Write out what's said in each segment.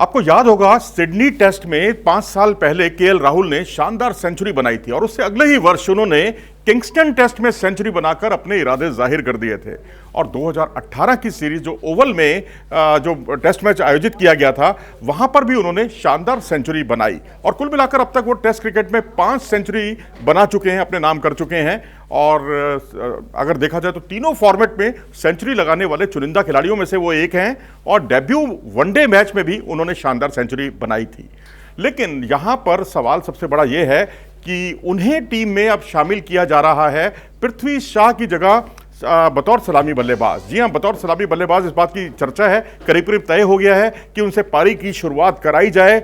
आपको याद होगा सिडनी टेस्ट में 5 साल पहले केएल राहुल ने शानदार सेंचुरी बनाई थी और उससे अगले ही वर्ष उन्होंने किंगस्टन टेस्ट में सेंचुरी बनाकर अपने इरादे जाहिर कर दिए थे। और 2018 की सीरीज जो ओवल में जो टेस्ट मैच आयोजित किया गया था वहां पर भी उन्होंने शानदार सेंचुरी बनाई और कुल मिलाकर अब तक वो टेस्ट क्रिकेट में 5 सेंचुरी बना चुके हैं, अपने नाम कर चुके हैं। और अगर देखा जाए तो तीनों फॉर्मेट में सेंचुरी लगाने वाले चुनिंदा खिलाड़ियों में से वो एक हैं और डेब्यू वनडे मैच में भी उन्होंने शानदार सेंचुरी बनाई थी। लेकिन यहां पर सवाल सबसे बड़ा यह है कि उन्हें टीम में अब शामिल किया जा रहा है पृथ्वी शॉ की जगह बतौर सलामी बल्लेबाज। जी हां, बतौर सलामी बल्लेबाज इस बात की चर्चा है, करीब करीब तय हो गया है कि उनसे पारी की शुरुआत कराई जाए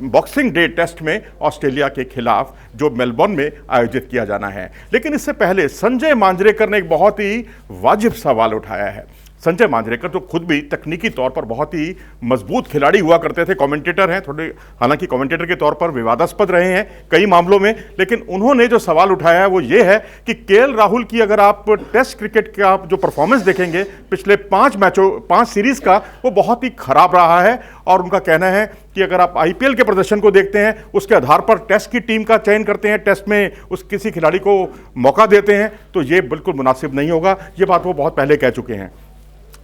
बॉक्सिंग डे टेस्ट में ऑस्ट्रेलिया के खिलाफ जो मेलबर्न में आयोजित किया जाना है। लेकिन इससे पहले संजय मांजरेकर ने एक बहुत ही वाजिब सवाल उठाया है। संजय मांजरेकर तो खुद भी तकनीकी तौर पर बहुत ही मजबूत खिलाड़ी हुआ करते थे, कमेंटेटर हैं थोड़े, हालांकि कमेंटेटर के तौर पर विवादास्पद रहे हैं कई मामलों में, लेकिन उन्होंने जो सवाल उठाया है वो ये है कि केएल राहुल की अगर आप टेस्ट क्रिकेट का जो परफॉर्मेंस देखेंगे पिछले 5 सीरीज का, वो बहुत ही खराब रहा है। और उनका कहना है कि अगर आप आईपीएल के प्रदर्शन को देखते हैं उसके आधार पर टेस्ट की टीम का चयन करते हैं, टेस्ट में उस किसी खिलाड़ी को मौका देते हैं, तो ये बिल्कुल मुनासिब नहीं होगा। ये बात वो बहुत पहले कह चुके हैं।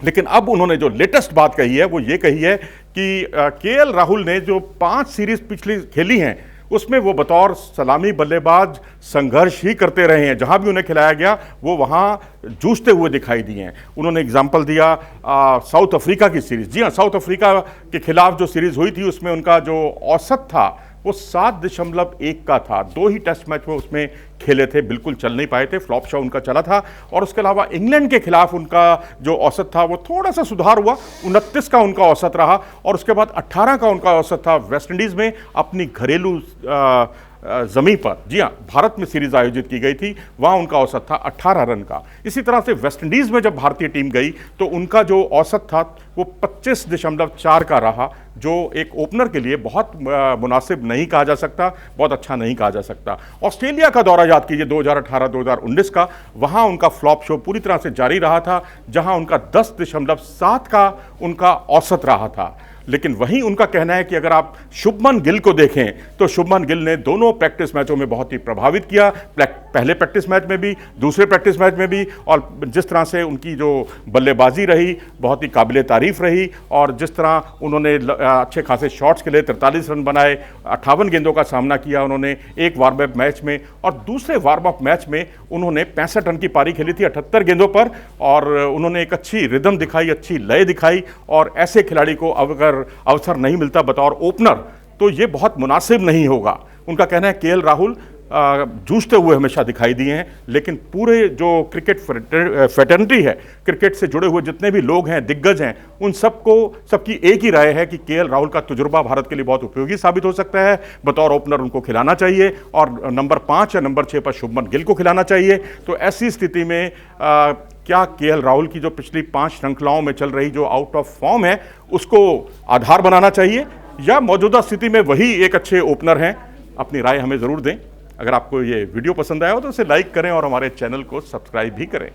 लेकिन अब उन्होंने जो लेटेस्ट बात कही है वो ये कही है कि केएल राहुल ने जो 5 सीरीज पिछली खेली हैं उसमें वो बतौर सलामी बल्लेबाज संघर्ष ही करते रहे हैं। जहां भी उन्हें खिलाया गया वो वहां जूझते हुए दिखाई दिए हैं। उन्होंने एग्जाम्पल दिया साउथ अफ्रीका की सीरीज। जी हाँ, साउथ अफ्रीका के खिलाफ जो सीरीज हुई थी उसमें उनका जो औसत था वो 7.1 का था। 2 ही टेस्ट मैच वो उसमें खेले थे, बिल्कुल चल नहीं पाए थे, फ्लॉप शो उनका चला था। और उसके अलावा इंग्लैंड के खिलाफ उनका जो औसत था वो थोड़ा सा सुधार हुआ, 29 का उनका औसत रहा। और उसके बाद 18 का उनका औसत था वेस्टइंडीज़ में अपनी घरेलू ज़मीन पर। जी हाँ, भारत में सीरीज आयोजित की गई थी, वहाँ उनका औसत था 18 रन का। इसी तरह से वेस्टइंडीज़ में जब भारतीय टीम गई तो उनका जो औसत था वो 25.4 का रहा, जो एक ओपनर के लिए बहुत मुनासिब नहीं कहा जा सकता, बहुत अच्छा नहीं कहा जा सकता। ऑस्ट्रेलिया का दौरा याद कीजिए 2018-2019 का, वहाँ उनका फ्लॉप शो पूरी तरह से जारी रहा था, जहाँ उनका 10.7 का उनका औसत रहा था। लेकिन वहीं उनका कहना है कि अगर आप शुभमन गिल को देखें तो शुभमन गिल ने दोनों प्रैक्टिस मैचों में बहुत ही प्रभावित किया, पहले प्रैक्टिस मैच में भी, दूसरे प्रैक्टिस मैच में भी। और जिस तरह से उनकी जो बल्लेबाजी रही बहुत ही काबिले तारीफ रही, और जिस तरह उन्होंने अच्छे खासे शॉट्स के लिए 43 रन बनाए, 58 गेंदों का सामना किया उन्होंने एक वार्म अप मैच में, और दूसरे वार्म अप मैच में उन्होंने 65 रन की पारी खेली थी 78 गेंदों पर। और उन्होंने एक अच्छी रिदम दिखाई, अच्छी लय दिखाई। और ऐसे खिलाड़ी को अगर अवसर नहीं मिलता बतौर ओपनर तो ये बहुत मुनासिब नहीं होगा। उनका कहना है केएल राहुल जूझते हुए हमेशा दिखाई दिए हैं, लेकिन पूरे जो क्रिकेट फ्रेटर्निटी है, क्रिकेट से जुड़े हुए जितने भी लोग हैं, दिग्गज हैं, उन सबकी एक ही राय है कि केएल राहुल का तजुर्बा भारत के लिए बहुत उपयोगी साबित हो सकता है। बतौर ओपनर उनको खिलाना चाहिए और नंबर 5 या नंबर 6 पर शुभमन गिल को खिलाना चाहिए। तो ऐसी स्थिति में क्या केएल राहुल की जो पिछली 5 श्रृंखलाओं में चल रही जो आउट ऑफ फॉर्म है उसको आधार बनाना चाहिए, या मौजूदा स्थिति में वही एक अच्छे ओपनर हैं? अपनी राय हमें ज़रूर दें। अगर आपको ये वीडियो पसंद आया हो तो इसे लाइक करें और हमारे चैनल को सब्सक्राइब भी करें।